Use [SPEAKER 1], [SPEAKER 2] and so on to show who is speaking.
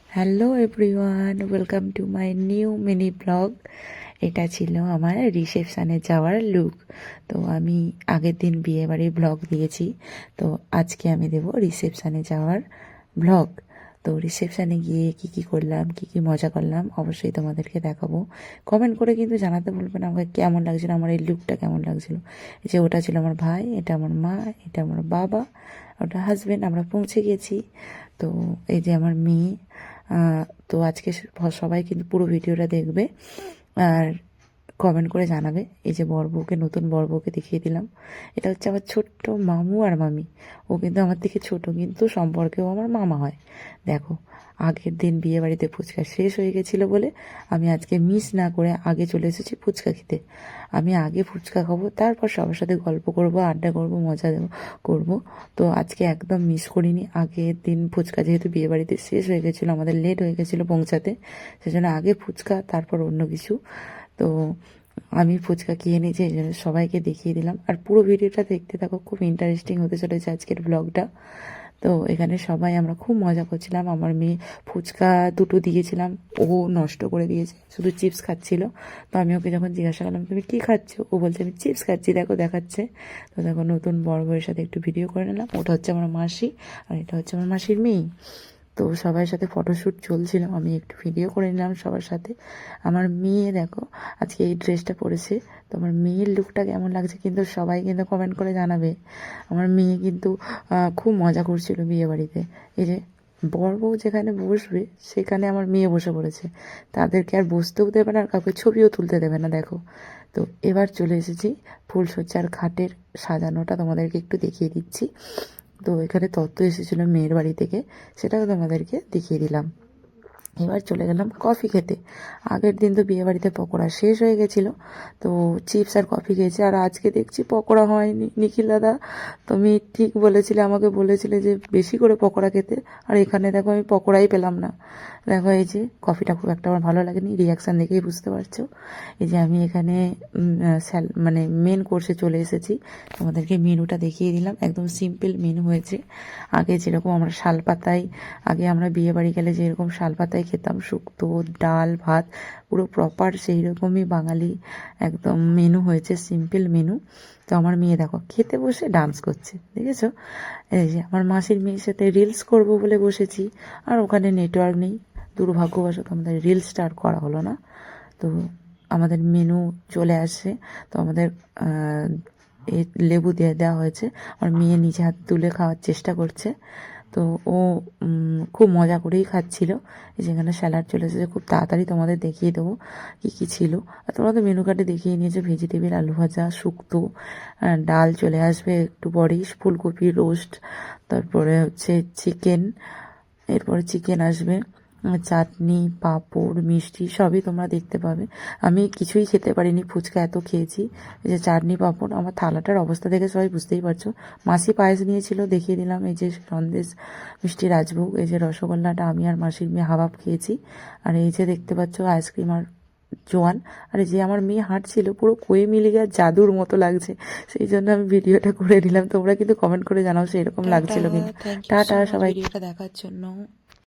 [SPEAKER 1] Hello everyone, welcome to my new mini blog. এটা ছিল আমার রিসেপশানে যাওয়ার লুক। তো আমি আগের দিন বিয়েবাড়ির ব্লগ দিয়েছি, তো আজকে আমি দেবো রিসেপশানে যাওয়ার ব্লগ। তো রিসেপশানে গিয়ে কী করলাম, কী মজা করলাম অবশ্যই তোমাদেরকে দেখাবো। কমেন্ট করে কিন্তু জানাতে বলবেন আমাকে কেমন লাগছিল, আমার এই লুকটা কেমন লাগছিল। এই যে ওটা ছিল আমার ভাই, এটা আমার মা, এটা আমার বাবা, ওটা হাজব্যান্ড। আমরা পৌঁছে গেছি। তো এই যে আমার মেয়ে। তো আজকে সবাই কিন্তু পুরো ভিডিওটা দেখবে আর কমেন্ট করে জানাবে। এই যে বড়বউকে, নতুন বড়বউকে দেখিয়ে দিলাম। এটা হচ্ছে আমার ছোট্ট মামু আর মামি। ও কিন্তু আমার থেকে ছোট, কিন্তু সম্পর্কেও আমার মামা হয়। দেখো, আগের দিন বিয়ে বাড়িতে ফুচকা শেষ হয়ে গেছিলো বলে আমি আজকে মিস না করে আগে চলে এসেছি ফুচকা খেতে। আমি আগে ফুচকা খাবো, তারপর সবার সাথে গল্প করব, আড্ডা করব, মজা করব। তো আজকে একদম মিস করিনি। আগের দিন ফুচকা যেহেতু বিয়ে বাড়িতে শেষ হয়ে গেছিলো, আমাদের লেট হয়ে গেছিলো পৌঁছাতে, সেজন্য আগে ফুচকা তারপর অন্য কিছু। তো আমি ফুচকা খেয়ে নিয়েছি, এই জন্য সবাইকে দেখিয়ে দিলাম। আর পুরো ভিডিওটা দেখতে থাকো, খুব ইন্টারেস্টিং হতে চলেছে আজকের ব্লগটা। তো এখানে সবাই আমরা খুব মজা করছিলাম। আমার মেয়ে ফুচকা দুটো দিয়েছিলাম, ও নষ্ট করে দিয়েছে, শুধু চিপস খাচ্ছিল। তো আমি ওকে যখন জিজ্ঞাসা করলাম তুমি কী খাচ্ছ, ও বলছে আমি চিপস খাচ্ছি, দেখো দেখাচ্ছে। তো দেখো, নতুন বড় বউয়ের সাথে একটু ভিডিও করে নিলাম। ওটা হচ্ছে আমার মাসি আর এটা হচ্ছে আমার মাসির মেয়ে। তো সবার সাথে ফটোশ্যুট চলছিল, আমি একটু ভিডিও করে নিলাম সবার সাথে। আমার মেয়ে দেখো আজকে এই ড্রেসটা পরেছে। তো আমার মেয়ের লুকটা কেমন লাগছে কিন্তু সবাই কিন্তু কমেন্ট করে জানাবে। আমার মেয়ে কিন্তু খুব মজা করছিল বিয়ে বাড়িতে। এই যে বর বউ যেখানে বসবে সেখানে আমার মেয়ে বসে পড়েছে, তাদেরকে আর বসতেও দেবে না আর কাউকে ছবিও তুলতে দেবে না। দেখো, তো এবার চলে এসেছি ফুলসজ্জার খাটের সাজানোটা তোমাদেরকে একটু দেখিয়ে দিচ্ছি। তো এখানে তত্ত্ব এসেছিলো মেয়ের বাড়ি থেকে, সেটাও তোমাদেরকে দেখিয়ে দিলাম। এবার চলে গেলাম কফি খেতে। আগের দিন তো বিয়ে বাড়িতে পকোড়া শেষ হয়ে গেছিলো, তো চিপস আর কফি খেয়েছি। আর আজকে দেখছি পকোড়া হয়নি। নিখিল দাদা, তুমি ঠিক বলেছিলে, আমাকে বলেছিলে যে বেশি করে পকোড়া খেতে, আর এখানে দেখো আমি পকোড়াই পেলাম না। দেখো, এই যে কফিটা খুব একটা আমার ভালো লাগেনি, রিয়াকশান দেখেই বুঝতে পারছো। এই যে আমি এখানে মানে মেন কোর্সে চলে এসেছি, তোমাদেরকে মেনুটা দেখিয়ে দিলাম। একদম সিম্পল মেনু হয়েছে। আগে যেরকম আমরা শালপাতায়, আগে আমরা বিয়ে বাড়ি গেলে যেরকম শালপাতায় খেতাম, শুক্তো, ডাল, ভাত, পুরো প্রপার সেই রকমই বাঙালি একদম মেনু হয়েছে, সিম্পল মেনু। তো আমার মেয়ে দেখো খেতে বসে ডান্স করছে, দেখেছো? এই যে আমার মাসির মেয়ের সাথে রিলস করব বলে বসেছি, আর ওখানে নেটওয়ার্ক নেই। দুর্ভাগ্যবশত আমাদের রিলসটা আর করা হলো না। তো আমাদের মেনু চলে আসে। তো আমাদের এই লেবু দিয়ে দেওয়া হয়েছে। আমার মেয়ে নিজে হাত তুলে খাওয়ার চেষ্টা করছে। তো ও খুব মজা করেই খাচ্ছিল। যেখানে স্যালাড চলে এসেছে, খুব তাড়াতাড়ি তোমাদের দেখিয়ে দেবো কী কী ছিল। আর তোমরা তো মেনু কার্ডে দেখিয়ে নিয়েছো, ভেজিটেবিল, আলু ভাজা, শুক্তো, ডাল চলে আসবে একটু পরেই, ফুলকপি রোস্ট, তারপরে হচ্ছে চিকেন, এরপরে চিকেন আসবে, চাটনি, পাঁপড়, মিষ্টি সবই তোমরা দেখতে পাবে। আমি কিছুই খেতে পারিনি, ফুচকা এত খেয়েছি। এই যে চাটনি, পাঁপড়, আমার থালাটার অবস্থা দেখে সবাই বুঝতেই পারছো। মাসি পায়েস নিয়েছিল, দেখিয়ে দিলাম। এই যে সন্দেশ, মিষ্টি, রাজভোগ, এই যে রসগোল্লাটা আমি আর মাসির মেয়ে হাবাব খেয়েছি। আর এই যে দেখতে পাচ্ছ আইসক্রিম আর জোয়ান। আর যে আমার মেয়ে হাঁটছিল, পুরো কোয়ে মিলে গিয়ে জাদুর মতো লাগছে, সেই জন্য আমি ভিডিওটা করে নিলাম। তোমরা কিন্তু কমেন্ট করে জানাও সেরকম লাগছিল কিন্তু। টাটা সবাই।
[SPEAKER 2] ভিডিওটা দেখার জন্য।